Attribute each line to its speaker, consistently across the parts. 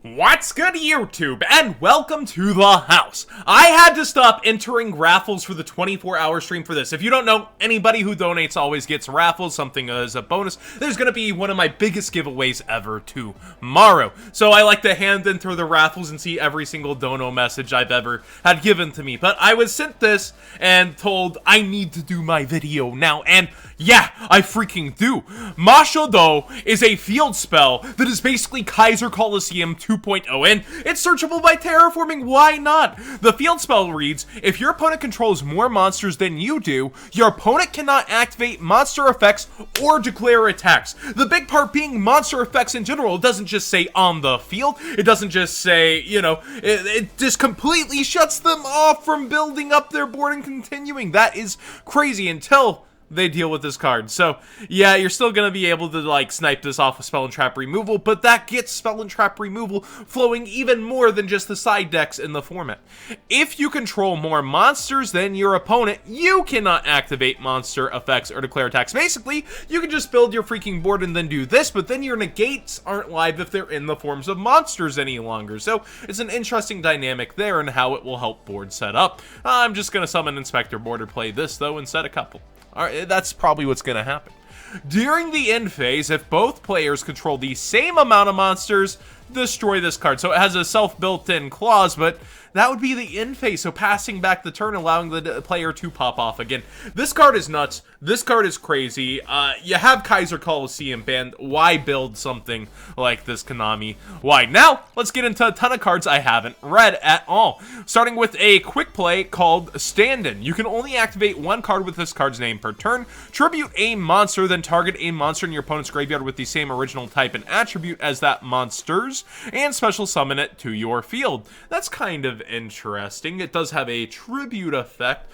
Speaker 1: What's good, YouTube, and welcome to the house. I had to stop entering raffles for the 24-hour stream for this. If you don't know, anybody who donates always gets raffles, something as a bonus. There's gonna be one of my biggest giveaways ever tomorrow. So I like to hand in through the raffles and see every single dono message I've ever had given to me. But I was sent this and told I need to do my video now, and yeah, I freaking do. Mashodo is a field spell that is basically Kaiser Colosseum 2.0, and it's searchable by terraforming. Why not? The field spell reads, if your opponent controls more monsters than you do, your opponent cannot activate monster effects or declare attacks. The big part being monster effects in general. It doesn't just say on the field. It doesn't just say, you know, it just completely shuts them off from building up their board and continuing. That is crazy until they deal with this card. So yeah, you're still gonna be able to like snipe this off with spell and trap removal, but that gets spell and trap removal flowing even more than just the side decks in the format. If you control more monsters than your opponent, you cannot activate monster effects or declare attacks. Basically, you can just build your freaking board and then do this, but then your negates aren't live if they're in the forms of monsters any longer. So it's an interesting dynamic there and how it will help board set up. I'm just gonna summon Inspector Board or play this though and set a couple. Alright, that's probably what's going to happen. During the end phase, if both players control the same amount of monsters, destroy this card. So it has a self-built-in clause, but that would be the end phase, so passing back the turn, allowing the player to pop off again. This card is nuts. This card is crazy. You have Kaiser Colosseum banned. Why build something like this, Konami? Why? Now, let's get into a ton of cards I haven't read at all. Starting with a quick play called Stand-In. You can only activate one card with this card's name per turn. Tribute a monster, then target a monster in your opponent's graveyard with the same original type and attribute as that monster's, and special summon it to your field. That's kind of interesting. It does have a tribute effect.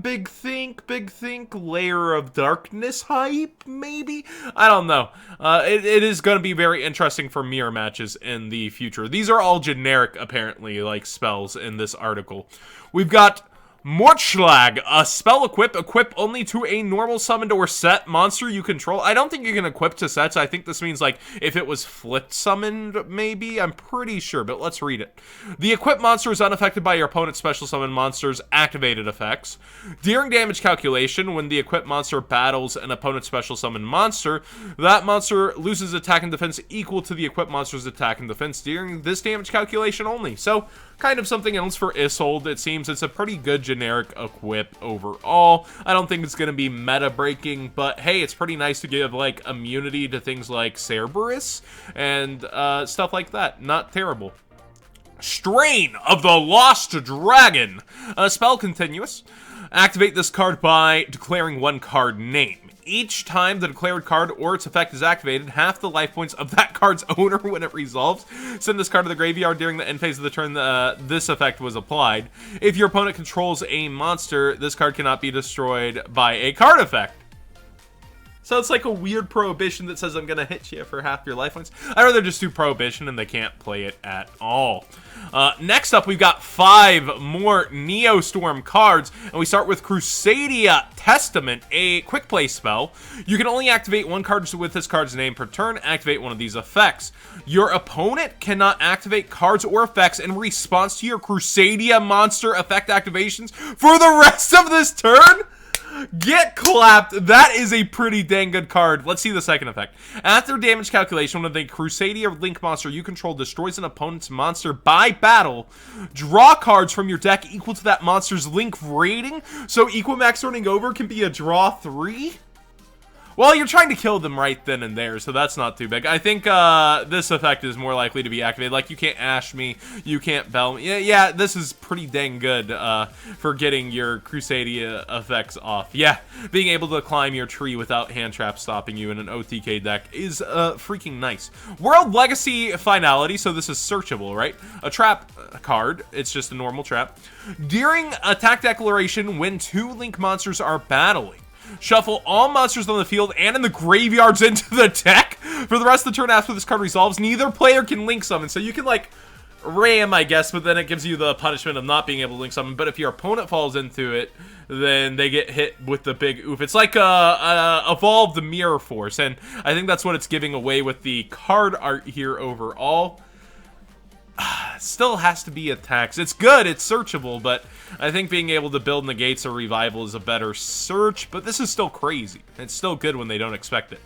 Speaker 1: Big think, layer of darkness hype, maybe? I don't know. It is going to be very interesting for mirror matches in the future. These are all generic, apparently, like spells in this article. We've got Mortschlag, a spell equip only to a normal summoned or set monster you control. I don't think you can equip to sets. I think this means like if it was flipped summoned, maybe. I'm pretty sure, but let's read it. The equipped monster is unaffected by your opponent's special summon monster's activated effects. During damage calculation, when the equipped monster battles an opponent's special summon monster, that monster loses attack and defense equal to the equipped monster's attack and defense during this damage calculation only. So kind of something else for Isolde. It seems it's a pretty good generic equip overall. I don't think it's going to be meta breaking, but hey, it's pretty nice to give like immunity to things like Cerberus and stuff like that. Not terrible. Strain of the Lost Dragon. Spell continuous. Activate this card by declaring one card name. Each time the declared card or its effect is activated, half the life points of that card's owner when it resolves. Send this card to the graveyard during the end phase of the turn this effect was applied. If your opponent controls a monster, this card cannot be destroyed by a card effect. So it's like a weird prohibition that says I'm going to hit you for half your life points. I'd rather just do prohibition and they can't play it at all. Next up, we've got 5 more Neostorm cards, and we start with Crusadia Testament, a quick play spell. You can only activate one card with this card's name per turn. Activate one of these effects. Your opponent cannot activate cards or effects in response to your Crusadia monster effect activations for the rest of this turn? Get clapped. That is a pretty dang good card. Let's see the second effect. After damage calculation, when the Crusadia Link monster you control destroys an opponent's monster by battle, draw cards from your deck equal to that monster's Link rating. So Equimax turning over can be a draw 3? Well, you're trying to kill them right then and there, so that's not too big. I think this effect is more likely to be activated. Like, you can't Ash me, you can't Bell me. Yeah, this is pretty dang good for getting your Crusadia effects off. Yeah, being able to climb your tree without hand traps stopping you in an OTK deck is freaking nice. World Legacy Finality, so this is searchable, right? A trap card, it's just a normal trap. During attack declaration, when 2 Link monsters are battling, shuffle all monsters on the field and in the graveyards into the deck. For the rest of the turn after this card resolves, neither player can Link Summon. So you can, like, ram, I guess, but then it gives you the punishment of not being able to Link Summon. But if your opponent falls into it, then they get hit with the big oof. It's like Evolve the Mirror Force, and I think that's what it's giving away with the card art here overall. still has to be attacks. It's good, it's searchable, but I think being able to build negates or revival is a better search, but this is still crazy. It's still good when they don't expect it.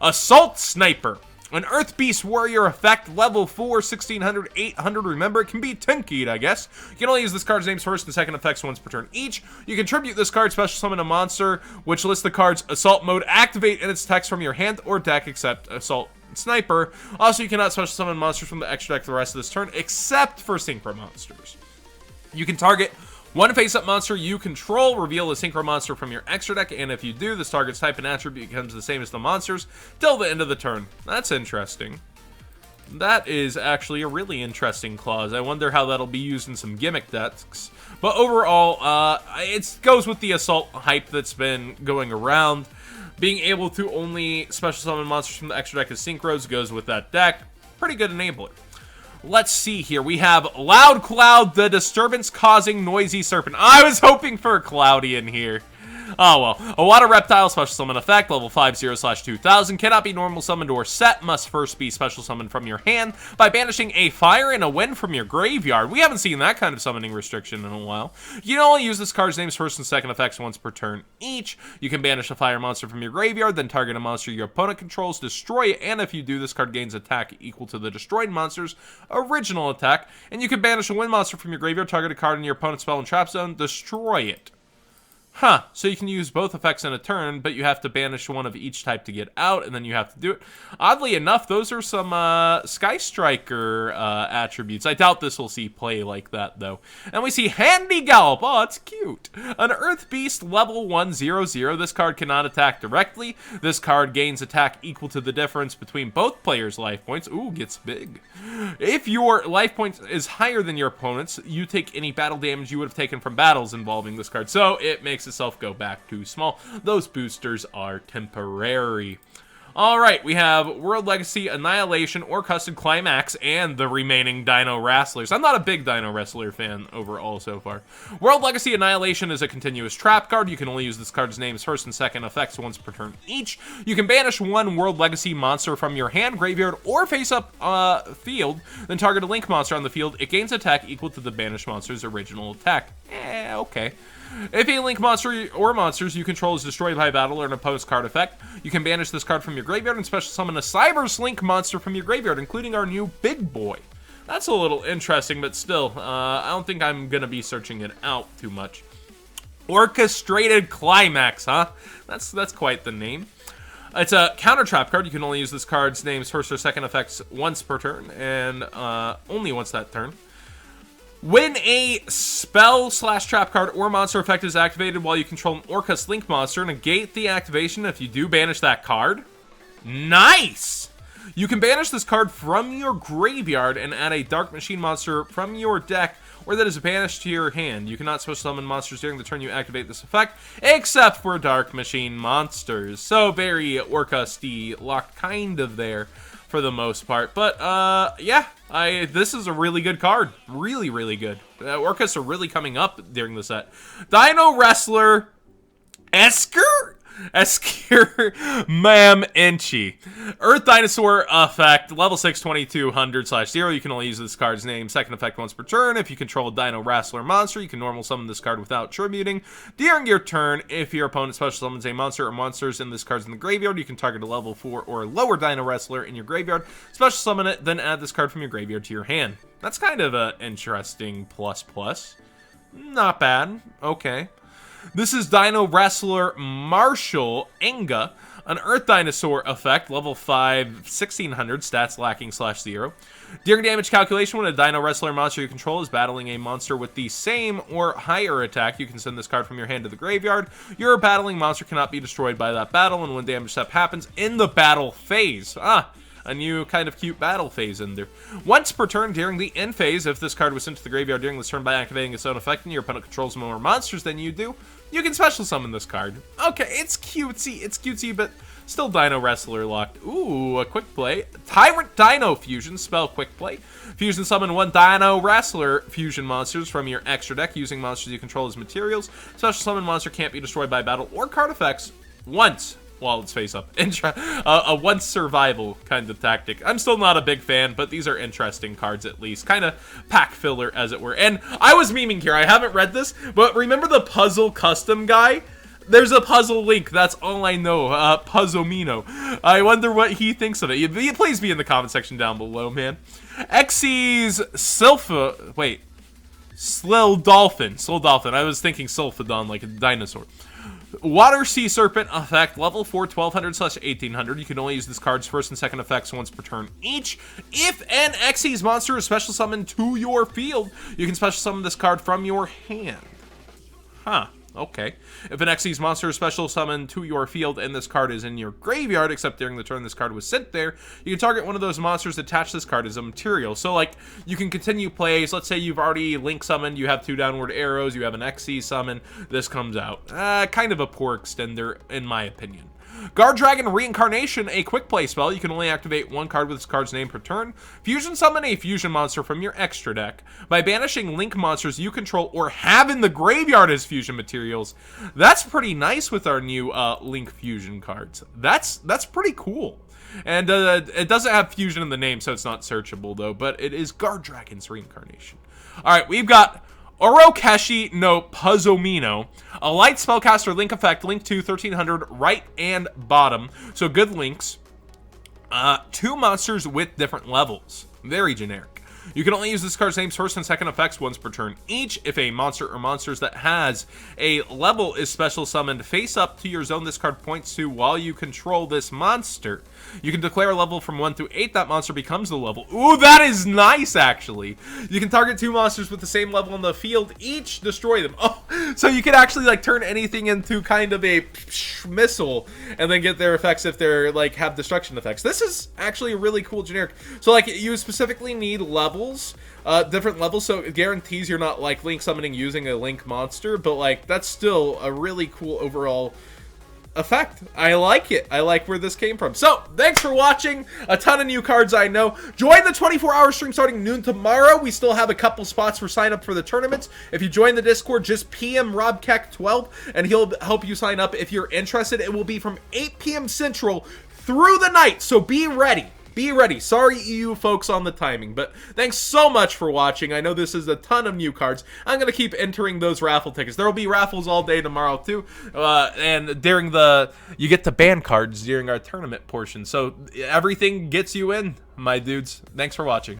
Speaker 1: Assault Sniper. An Earth Beast Warrior effect, level 4, 1600, 800. Remember, it can be tinkied, I guess. You can only use this card's names first and second effects once per turn each. You can tribute this card, special summon a monster, which lists the card's assault mode, activate in its text from your hand or deck, except Assault Sniper. Also, you cannot special summon monsters from the extra deck for the rest of this turn, except for synchro monsters. You can target one face-up monster you control, reveal a synchro monster from your extra deck, and if you do, this target's type and attribute becomes the same as the monsters till the end of the turn. That's interesting. That is actually a really interesting clause. I wonder how that'll be used in some gimmick decks. But overall, it goes with the assault hype that's been going around. Being able to only special summon monsters from the extra deck as synchros goes with that deck. Pretty good enabler. Let's see here. We have Loud Cloud, the disturbance-causing noisy serpent. I was hoping for a Cloudy in here. Oh well. A water reptile, special summon effect, level 50/2000. Cannot be normal summoned or set. Must first be special summoned from your hand by banishing a fire and a wind from your graveyard. We haven't seen that kind of summoning restriction in a while. You can only use this card's names first and second effects once per turn each. You can banish a fire monster from your graveyard, then target a monster your opponent controls, destroy it, and if you do, this card gains attack equal to the destroyed monster's original attack. And you can banish a wind monster from your graveyard, target a card in your opponent's spell and trap zone, destroy it. Huh, so you can use both effects in a turn, but you have to banish one of each type to get out, and then you have to do it. Oddly enough, those are some Sky Striker attributes. I doubt this will see play like that, though. And we see Handy Gallop. Oh, it's cute. An Earth Beast, level 1/0/0. This card cannot attack directly. This card gains attack equal to the difference between both players' life points. Ooh, gets big. If your life point is higher than your opponent's, you take any battle damage you would have taken from battles involving this card. So it makes itself go back too small. Those boosters are temporary. Alright, we have World Legacy, Annihilation, or Custom Climax, and the remaining Dino Wrestlers. I'm not a big Dino Wrestler fan overall so far. World Legacy Annihilation is a continuous trap card. You can only use this card's names first and second effects once per turn each. You can banish one World Legacy monster from your hand, graveyard, or face-up field, then target a Link monster on the field. It gains attack equal to the banished monster's original attack. Okay. If a Link monster or monsters you control is destroyed by battle or an opposed card effect, you can banish this card from your graveyard and special summon a Cyber Link monster from your graveyard, including our new big boy. That's a little interesting, but still, I don't think I'm going to be searching it out too much. Orchestrated Climax, huh? That's quite the name. It's a counter trap card. You can only use this card's names first or second effects once per turn, and only once that turn. When a spell/trap card or monster effect is activated while you control an Orcus Link monster, negate the activation if you do banish that card. Nice! You can banish this card from your graveyard and add a Dark Machine monster from your deck or that is banished to your hand. You cannot special summon monsters during the turn you activate this effect, except for Dark Machine monsters. So very Orcus-y locked kind of there for the most part. But yeah, this is a really good card. Really, really good. Orcus are really coming up during the set. Dino Wrestler Esker Mam Enchi. Earth Dinosaur effect, level 6, 2200/0. You can only use this card's name, second effect once per turn. If you control a Dino Wrestler monster, you can normal summon this card without tributing. During your turn, if your opponent special summons a monster or monsters in this card's in the graveyard, you can target a level 4 or lower Dino Wrestler in your graveyard, special summon it, then add this card from your graveyard to your hand. That's kind of an interesting plus. Not bad. Okay. This is Dino Wrestler Marshall Enga, an Earth Dinosaur effect, level 5, 1600, stats lacking /0. During damage calculation, when a Dino Wrestler monster you control is battling a monster with the same or higher attack, you can send this card from your hand to the graveyard. Your battling monster cannot be destroyed by that battle, and when damage step happens in the battle phase. A new kind of cute battle phase in there. Once per turn during the end phase, if this card was sent to the graveyard during this turn by activating its own effect and your opponent controls more monsters than you do, you can special summon this card. Okay, it's cutesy, but still Dino Wrestler locked. Ooh, a quick play. Tyrant Dino Fusion, spell quick play. Fusion summon one Dino Wrestler fusion monsters from your extra deck using monsters you control as materials. Special summon monster can't be destroyed by battle or card effects once while it's face up. A once survival kind of tactic. I'm still not a big fan, but these are interesting cards at least. Kind of pack filler, as it were. And I was memeing here. I haven't read this, but remember the puzzle custom guy? There's a puzzle link. That's all I know. Puzzomino. I wonder what he thinks of it. Please be in the comment section down below, man. Xyz Sylpha. Wait. Slildolphin. I was thinking Sylphodon, like a dinosaur. Water Sea Serpent effect, level 4, 1200/1800. You can only use this card's first and second effects once per turn each. If an Xyz monster is special summoned to your field, you can special summon this card from your hand. Huh. Okay. If an Xyz monster is special summoned to your field and this card is in your graveyard, except during the turn this card was sent there, you can target one of those monsters, attach this card as a material. So, like, you can continue plays. Let's say you've already Link summoned, you have 2 downward arrows, you have an Xyz summon, this comes out. Kind of a poor extender, in my opinion. Guard Dragon Reincarnation, a quick play spell. You can only activate 1 card with this card's name per turn. Fusion summon a fusion monster from your extra deck. By banishing Link monsters you control or have in the graveyard as fusion materials. That's pretty nice with our new Link fusion cards. That's pretty cool. And it doesn't have fusion in the name, so it's not searchable though, but it is Guard Dragon's Reincarnation. Alright, we've got Orokeshi no Puzzomino, a light spellcaster Link effect, Link 2, 1300, right and bottom. So good links. 2 monsters with different levels. Very generic. You can only use this card's name's first and second effects once per turn each. If a monster or monsters that has a level is special summoned face up to your zone this card points to while you control this monster. You can declare a level from 1 to 8. That monster becomes the level. Ooh, that is nice, actually. You can target 2 monsters with the same level on the field. Each destroy them. Oh, so you can actually, like, turn anything into kind of a missile and then get their effects if they're, like, have destruction effects. This is actually a really cool generic. So, like, you specifically need levels, different levels, so it guarantees you're not, like, Link summoning using a Link monster, but, like, that's still a really cool overall effect. I like it. I like where this came from. So, thanks for watching. A ton of new cards, I know. Join the 24-hour stream starting noon tomorrow. We still have a couple spots for sign up for the tournaments. If you join the Discord, just PM RobKek12 and he'll help you sign up if you're interested. It will be from 8 PM Central through the night, so be ready. Be ready. Sorry, EU folks, on the timing, but thanks so much for watching. I know this is a ton of new cards. I'm going to keep entering those raffle tickets. There will be raffles all day tomorrow, too, and during you get the ban cards during our tournament portion, so everything gets you in, my dudes. Thanks for watching.